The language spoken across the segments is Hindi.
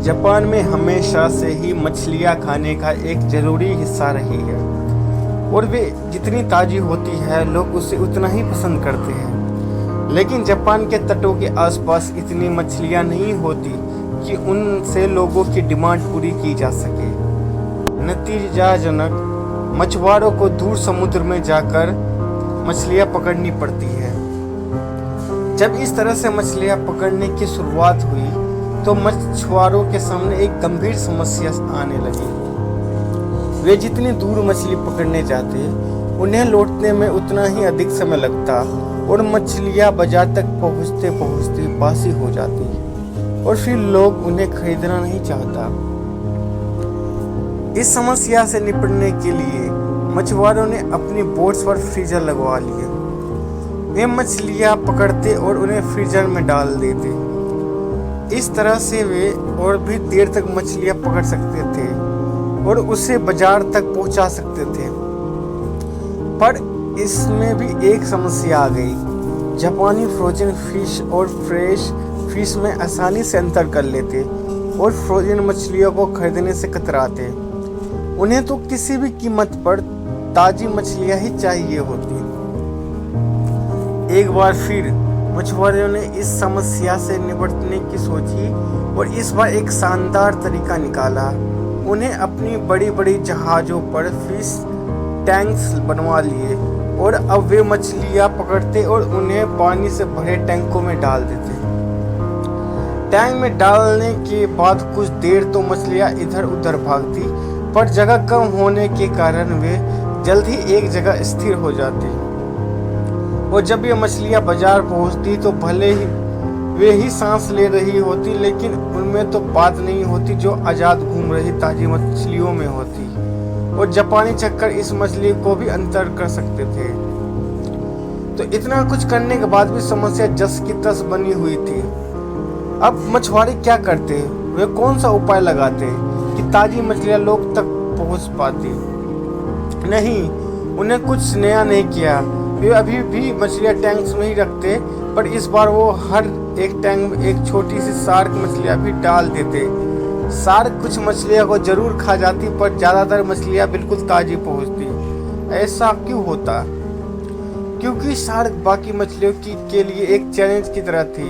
जापान में हमेशा से ही मछलियाँ खाने का एक ज़रूरी हिस्सा रही है और वे जितनी ताज़ी होती है लोग उसे उतना ही पसंद करते हैं। लेकिन जापान के तटों के आसपास इतनी मछलियाँ नहीं होती कि उनसे लोगों की डिमांड पूरी की जा सके। नतीजाजनक मछुआरों को दूर समुद्र में जाकर मछलियाँ पकड़नी पड़ती है। जब इस तरह से मछलियाँ पकड़ने की शुरुआत हुई तो मछुआरों के सामने एक गंभीर समस्या आने लगी। वे जितनी दूर मछली पकड़ने जाते उन्हें लौटने में उतना ही अधिक समय लगता और मछलियाँ बाजार तक पहुँचते पहुँचते बासी हो जाती और फिर लोग उन्हें खरीदना नहीं चाहता। इस समस्या से निपटने के लिए मछुआरों ने अपनी बोट्स पर फ्रीजर लगवा लिए। वे मछलियाँ पकड़ते और उन्हें फ्रीजर में डाल देते। इस तरह से वे और भी देर तक मछलियाँ पकड़ सकते थे और उसे बाजार तक पहुंचा सकते थे। पर इसमें भी एक समस्या आ गई। जापानी फ्रोजन फिश और फ्रेश फिश में आसानी से अंतर कर लेते और फ्रोजन मछलियों को खरीदने से कतराते। उन्हें तो किसी भी कीमत पर ताज़ी मछलियाँ ही चाहिए होती। एक बार फिर मछुआरों ने इस समस्या से निपटने की सोची और इस बार एक शानदार तरीका निकाला। उन्हें अपनी बड़ी बड़ी जहाज़ों पर फिश टैंक्स बनवा लिए और अब वे मछलियाँ पकड़ते और उन्हें पानी से भरे टैंकों में डाल देते। टैंक में डालने के बाद कुछ देर तो मछलियाँ इधर उधर भागती, पर जगह कम होने के कारण वे जल्द ही एक जगह स्थिर हो जाती। और जब ये मछलियाँ बाजार पहुँचती तो भले ही वे ही सांस ले रही होती, लेकिन उनमें तो बात नहीं होती जो आज़ाद घूम रही ताज़ी मछलियों में होती। और जापानी चक्कर इस मछली को भी अंतर कर सकते थे। तो इतना कुछ करने के बाद भी समस्या जस की तस बनी हुई थी। अब मछुआरे क्या करते? वे कौन सा उपाय लगाते कि ताज़ी मछलियाँ लोग तक पहुँच पाती? नहीं, उन्हें कुछ नया नहीं किया। वे अभी भी मछलियाँ टैंक्स में ही रखते, पर इस बार वो हर एक टैंक में एक छोटी सी शार्क मछलियाँ भी डाल देते। शार्क कुछ मछलियों को जरूर खा जाती, पर ज़्यादातर मछलियाँ बिल्कुल ताज़ी पहुँचती। ऐसा क्यों होता? क्योंकि शार्क बाकी मछलियों के लिए एक चैलेंज की तरह थी।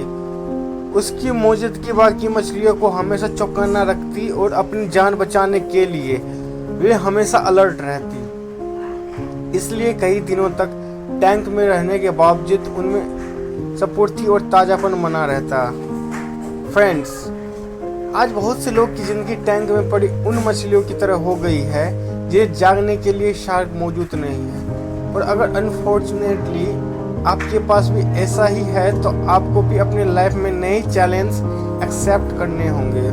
उसकी मौजूदगी बाकी मछलियों को हमेशा चौकन्ना रखती और अपनी जान बचाने के लिए वे हमेशा अलर्ट रहती। इसलिए कई दिनों तक टैंक में रहने के बावजूद उनमें स्फूर्ति और ताज़ापन बना रहता। फ्रेंड्स, आज बहुत से लोग की ज़िंदगी टैंक में पड़ी उन मछलियों की तरह हो गई है जिन्हें जागने के लिए शार्क मौजूद नहीं है। और अगर अनफॉर्चुनेटली आपके पास भी ऐसा ही है तो आपको भी अपने लाइफ में नए चैलेंज एक्सेप्ट करने होंगे।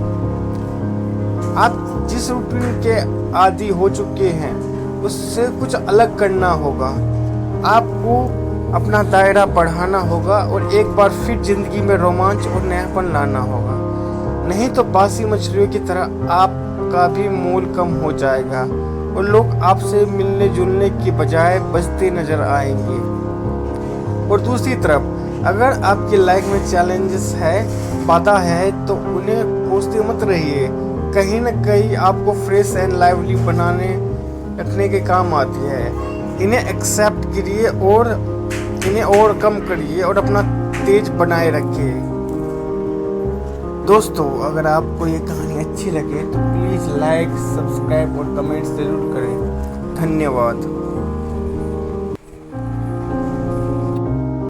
आप जिस रूटीन के आदी हो चुके हैं उससे कुछ अलग करना होगा। आपको अपना दायरा बढ़ाना होगा और एक बार फिर जिंदगी में रोमांच और नयापन लाना होगा। नहीं तो बासी मछलियों की तरह आपका भी मोल कम हो जाएगा और लोग आपसे मिलने जुलने की बजाय बचते नजर आएंगे। और दूसरी तरफ अगर आपकी लाइफ में चैलेंजेस है, बाधा है, तो उन्हें कोसते मत रहिए। कहीं न कहीं आपको फ्रेश एंड लाइवली बनाने रखने के काम आती है। इन्हें एक्सेप्ट करिए और इन्हें ओवरकम करिए और अपना तेज बनाए रखिए। दोस्तों, अगर आपको ये कहानी अच्छी लगे तो प्लीज़ लाइक, सब्सक्राइब और कमेंट ज़रूर करें। धन्यवाद।